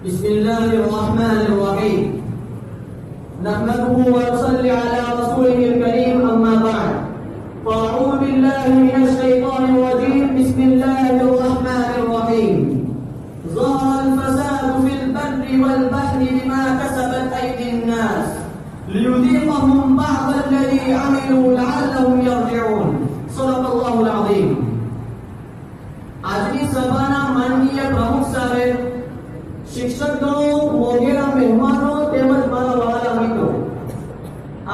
बिस्मिल्लाहिर्रहमानिर्रहीम नहमदुहु व नसल्ली अला रसूलिहिल करीम अम्मा बाद फ़अऊज़ु बिल्लाहि मिनश शैतानिर रजीम बिस्मिल्लाहिर्रहमानिर्रहीम ज़हरल फ़सादु फ़िल बर्रि वल बहरि बिमा कसबत अयदीन नास लियुज़ीक़हुम बअदल्लज़ी अमिलू लअल्लहुम यरजिऊन सदक़ल्लाहुल अज़ीम। આજની સભાના માનનીય પ્રમુખ સાહેબ, શિક્ષકગણો, મોગેરા મહેમાનો તેમજ મારા વહાલા મિત્રો,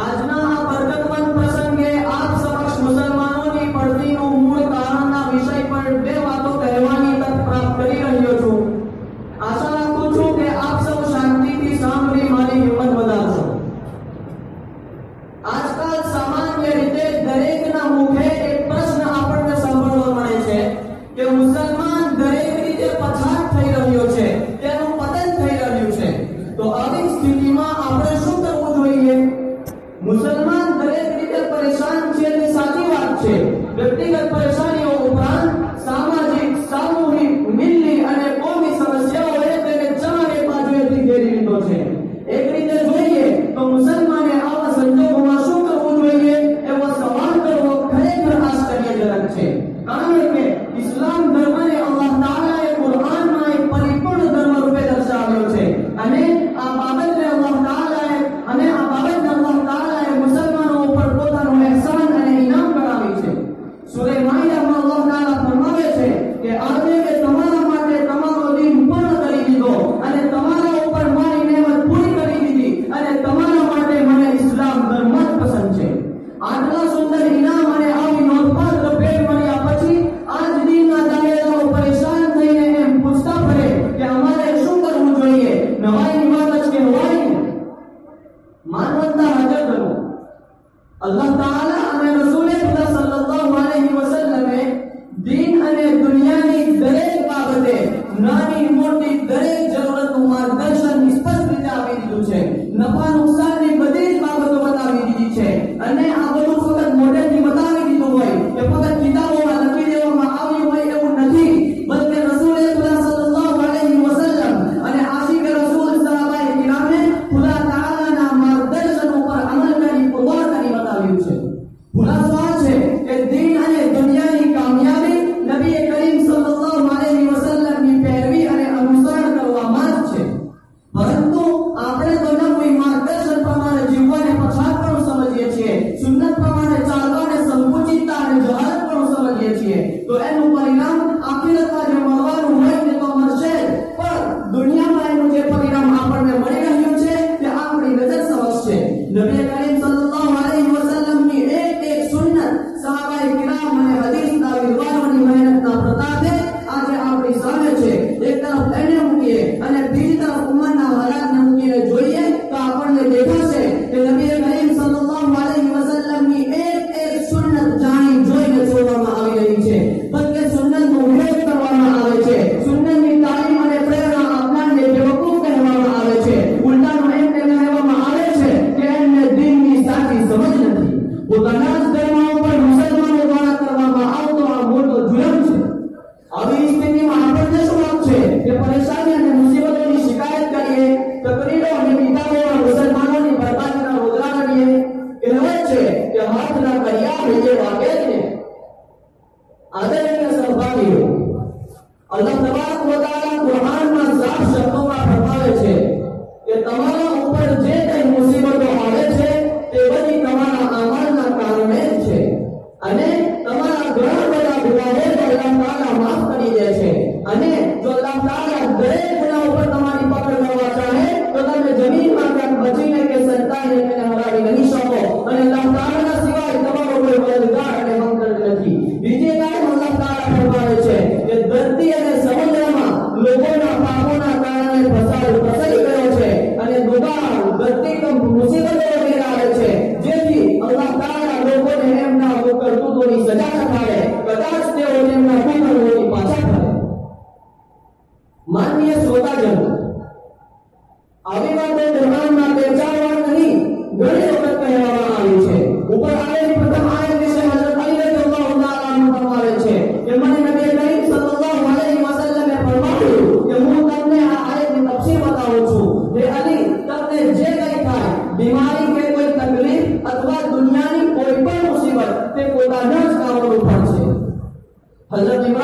આજના આ બરકતમંદ પ્રસંગે આપ સમક્ષ મુસલમાનોની પડતીનું મૂળ કારણના વિષય પર બે વાતો કહેવાની તક પ્રાપ્ત કરી રહ્યો છું। આશા રાખું છું કે આપ સૌ શાંતિથી સાંભળી મારી હિંમત વધારશો। આજકાલ સામાન્ય રીતે દરેકના મુખે એક પ્રશ્ન આપણને સાંભળવા મળે છે કે મુસલમાન દરેક રીતે પછાત થઈ રહ્યો છે, તેનું પતન થઈ રહ્યું છે, તો આવી સ્થિતિમાં આપણે શું કરવું જોઈએ? મુસલમાન દરેક રીતે પરેશાન છે તે સાચી વાત છે। વ્યક્તિગત પરેશાનીઓ ઉપરાંત સામાજિક, સામૂહિક, મિલ્લી અને કોમી સમસ્યાઓએ તેને ચારે બાજુએથી ઘેરી લીધો છે। એક રીતે જોઈએ તો મુસલમાને આવા સંજોગોમાં શું કરવું જોઈએ એવો સવાલ કરવો ખરેખર આશ્ચર્યજનક છે। કારણ કે ઇસ્લામ ધર્મને અલ્લાહ તાલાએ કુરઆનમાં એક પરિપૂર્ણ ધર્મ રૂપે દર્શાવ્યો છે અને આ બાબતને અલ્લાહ તાલાએ મુસલમાનો ઉપર પોતાનું ihsan અને ઇનામ કરાવી છે। સૂરે માઇદામાં અલ્લાહ તાલા ફરમાવે છે કે આજે મેં તમારા માટે તમારો દીન પૂર્ણ કરી દીધો અને તમારા ઉપર મારી નેમત પૂરી કરી દીધી અને તમારા માટે મને ઇસ્લામ ધર્મ જ પસંદ છે। આટલા સુંદર ઇનામ અને આવી નોંધપાત્ર ભેટ મળ્યા પછી આજ દીનના દાવેદારો પરેશાન થઈને એમ પૂછતા ફરે કે અમારે શું કરવું જોઈએ? નવાઈની વાત જ કહેવાય ને। માનવતા હાજર કરો। અલ્લાહ તાઆલા અને રસૂલે ખુદા સલ્લલ્લાહુ અલૈહિ વસલ્લમે દીન અને દુનિયાની દરેક બાબતે નાની મોટી દરેક જરૂરતનું માર્ગદર્શન સ્પષ્ટ રીતે આપી દીધું છે। નફા નુકસાનની બધી જ બાબતો બતાવી દીધી છે અને આ બધું ફક્ત મોઢેથી બતાવી દીધું હોય કે ફક્ત કિતાબોમાં લખી દેવામાં આવ્યું હોય એવું નથી, બલકે રસૂલે ખુદા સલ્લલ્લાહુ અલૈહિ વસલ્લમ અને આશિક રસૂલ સહાબાએ કિરામે ખુદા તાઆલાના માર્ગદર્શન ઉપર અમલ કરી પુરવાર કરી બતાવ્યું છે। ખુલાસો આ છે કે દીન અને દુનિયાની કામયાબી નબી કરીમ સલ્લલ્લાહુ અલૈહિ વસલ્લમની પેરવી અને અનુસરણ કરવામાં જ છે। પરંતુ આપણે તો ન કોઈ માર્ગદર્શન પ્રમાણે જીવવાને પછાતપણું સમજીએ છીએ, સુન્નત પ્રમાણે ચાલવાને સંકુચિતતા અને જહાલત પણ સમજીએ છીએ, તો એનું પરિણામ આખિરતમાં જે મળવાનું હોય તે તો મળશે જ, પણ દુનિયામાં એનું જે પરિણામ આપણને મળી રહ્યું છે તે આપણી નજર સમક્ષ છે। નબી કરીમ સલ્લલ્લાહુ અલૈહિ વસલ્લમની એક સુન્નત, સહાબાએ કિરામ અને હદીસના વિદ્વાનોની મહેનતના પ્રતાપે આજે આપણી સામે છે। એક તરફ એને મૂકીએ અને બીજી તરફ ઉમ્મતના હાલાતને મૂકીને જોઈએ તો આપણને દેખાશે કે નબી કરીમ સલ્લલ્લાહુ અલૈહિ વસલ્લમની એક સુન્નત જાણી જોઈને છોડવામાં આવી રહી છે, બલકે સુન્નતનો વિરોધ કરવામાં આવે છે, સુન્નતની તાલીમ અને પ્રેરણા આપનારને બેવકૂફ કહેવામાં આવે છે, ઉલટાનું એમ કહેવામાં આવે છે કે એમને દીનની સાચી સમજ નથી। પોતાના જ ધર્મ ઉપર મુસલમાનો દ્વારા કરવામાં આવતો આ મોટો જુલમ છે। આવી સ્થિતિમાં આપણને શું હક છે કે પરેશાની અને મુસીબતોની શિકાયત કરીએ, તકરીરો અને કિતાબોમાં મુસલમાનોની બરબાદીના રોદરા કરીએ? કહેવાય છે કે હાથના કર્યા બીજે વાગે જ ને। આદરણીય સહભાગીઓ, અલ્લાહ તબારક વ તઆલા કુરઆનમાં સાફ શબ્દોમાં ફરમાવે છે કે તમારા ઉપર જે કંઈ મુસીબતો આવે છે તે બધી તમારા અમલના કારણે જ છે અને તમારા ઘણા બધા ગુનાહો અલ્લાહ તાઆલા માફ કરી દે છે અને જો અલ્લાહ તાઆલા દરેક ગુનાહ ઉપર તમારી પકડ કરવા ચાહે તો તમે જમીનમાં ક્યાંક બચીને કે સંતાઈને તેને હરાવી નહીં શકો અને અલ્લાહ તાઆલાના સિવાય તમારો કોઈ મદદગાર અને હમદર્દ નથી। બીજી કાયમ અલ્લાહ તાઆલા ફરમાવે છે કે ધરતી અને સમુદ્રમાં લોકોના પાપોના કારણે ફસાઈ ગયો છે અને દુબાળ, ધરતીકંપ, મુસીબતો વગેરે આવે છે, જેથી અલ્લાહ તાઆલા લોકોને એમના કરતૂતોની સજા થશે, કદાચ તેઓ તેમના કુકર્મોથી પાછા ફરે। માનનીય શ્રોતાજન, આવી વાતો કુરઆનમાં બે ચાર વાર નહીં, ઘણી વખત કહેવામાં આવી છે। ઉપર આવેલી પ્રથમ આયત વિશે હઝરત અલી રઝિયલ્લાહુ તાઆલા અન્હુ ફરમાવે છે કે મને નબી કરીમ સલ્લલ્લાહુ અલૈહિ વસલ્લમે ફરમાવ્યું કે હું તમને આ આયતની તફસીર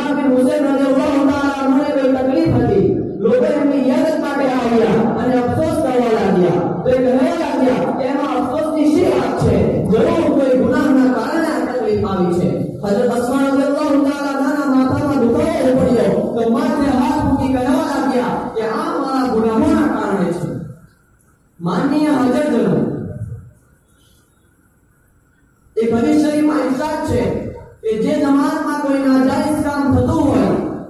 ઇમરાન બિન હુસૈન રઝિયલ્લાહુ તાઆલા અન્હુને કોઈ તકલીફ હતી, લોકો એમની યાદ માટે આવ્યા અને અફસોસ કરવા લાગ્યા, તો એ કહેવા લાગ્યા કે એમાં અફસોસની શી વાત છે, જરૂર કોઈ ગુનાહના કારણે આ તકલીફ આવી છે. હજરત અસ્મા રઝિયલ્લાહુ તાઆલા ના માથામાં દુખાવો પડ્યો તો માથે હાથ મૂકી કહેવા લાગ્યા કે આ મારા ગુનાહોના કારણે છે. માનનીય હાજરજનો, એક હદીસ શરીફમાં ઇરશાદ છે કે જે જમાતમાં કોઈ નાજાયઝ કામ થતું હોય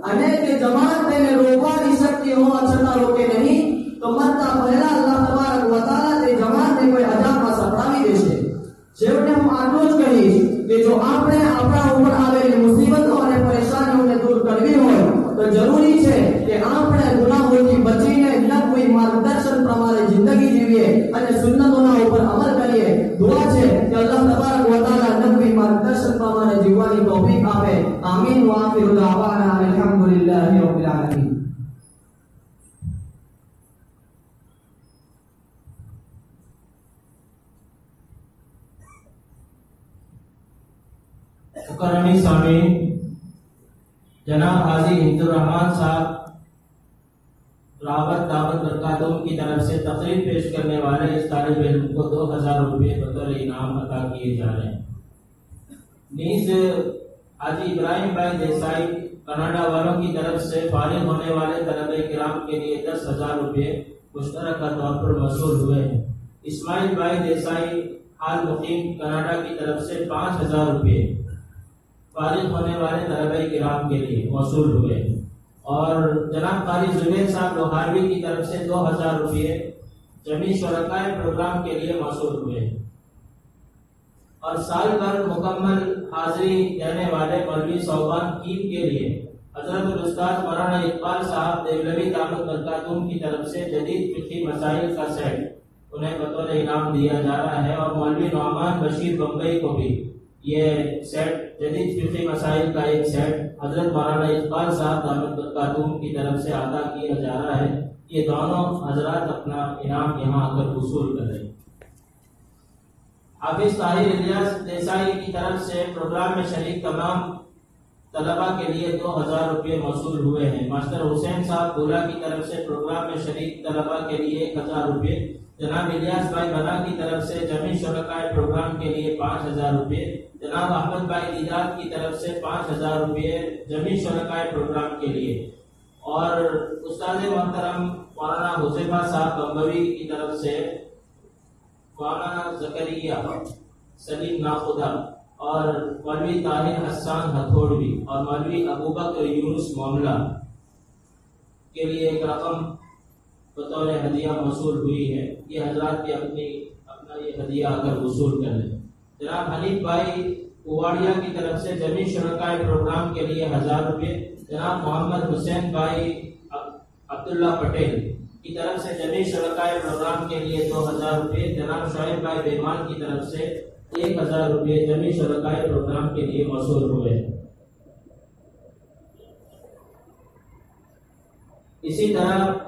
અને તે જમાત તેને રોકવાની શક્તિ હોવા છતાં રોકે નહીં, તો મરતા પહેલા અલ્લાહ તબારક વ તઆલા તે જમાતને કોઈ અજાબમાં સપડાવી દેશે. છેવટે હું આટલું જ કહીશ કે જો આપણે આપણા ઉપર આવેલી મુસીબતો અને પરેશાનીઓને દૂર કરવી હોય તો જરૂરી છે કે આપણે ગુનાહોથી બચીને નબવી માર્ગદર્શન પ્રમાણે જિંદગી જીવીએ અને સુન્નતોના ઉપર અમલ કરીએ. દુઆ છે કે અલ્લાહ તબારક વ તઆલા નબવી માર્ગદર્શન પ્રમાણે જીવવાની તૌફીક આપે. આમીન. વ આખિરુ દઅવાના અલહમ્દુલિલ્લાહી રબ્બિલ આલમીન. मुकर्रमी सामीन, जनाब हाजी हिंदुर रहमान साहब रावत दावत बरकातुम की तरफ से तकरीर पेश करने वाले इस तालिब इल्म को 2000 रुपये बतौर इनाम अता किए जा रहे हैं. नीज हाजी इब्राहिम भाई देसाई कनाडा वालों की तरफ से फारिग होने वाले तलबे किराम के लिए 10,000 रुपये मुश्तरका तौर पर वसूल हुए हैं. इस्माइल भाई देसाई हाल मुकीम कनाडा की तरफ से 5,000 रुपये फारिग होने वाले तलबे किराम के लिए वसूल हुए और जनाब कारी जुबैर साहब लोहारवी की तरफ से 2,000 रुपये जमी शुरकाए प्रोग्राम के लिए वसूल हुए और साल भर मुकम्मल हाजिरी देने वाले मौलवी सौबान कीम के लिए हजरत उस्ताद मौलाना इकबाल साहब देवलवी दामत बरकातुम की तरफ से जदीद फिक़ही मसाइल का सेट उन्हें बतौर इनाम दिया जा रहा है और मौलवी नौमान बशीर बम्बई को भी ये सेट जदीद फिक़ही मसाइल का एक सेट हजरत मौलाना इकबाल साहब दामत बरकातुम की तरफ से अदा किया जा रहा है. ये दोनों हजरात अपना इनाम यहाँ आकर वसूल कर रहे हैं. हाफिज ताहिर इलियास देसाई की तरफ से प्रोग्राम में शरीक तमाम तलबा के लिए 2,000 रुपये वसूल हुए हैं. मास्टर हुसैन साहब गोला की तरफ से प्रोग्राम में शरीक तलबा के लिए 1,000 रुपये. जनाब इलियास भाई बना की तरफ से जमी शुरकाए प्रोग्राम के लिए 5,000 रुपये. जनाब अहमद भाई दीदात की तरफ से 5,000 रुपये जमी शुरकाए प्रोग्राम के लिए और उस्ताद मोहतरम मौलाना हुज़ैफा साहब बम्बई की तरफ से मौलाना ज़करिया सलीम नाखुदा और मौलवी ताहिर हसन हथौड़वी और मौलवी अबू बकर यूनुस मामला के लिए एक रकम बतौर हदिया वसूल हुई है. ये हजरात भी अपना ये हदिया आकर वसूल कर लें. जनाब हनीफ भाई कुवाड़िया की तरफ से जमी शुरकाए प्रोग्राम के लिए 1,000 रुपये. जनाब मोहम्मद हुसैन भाई अब्दुल्ला पटेल की तरफ से जमी शुरकाए प्रोग्राम के लिए 2,000 रुपये. जनाब शोएब भाई बेमान की तरफ से 1,000 रुपये जमी शुरकाए प्रोग्राम के लिए वसूल हुए. इसी तरह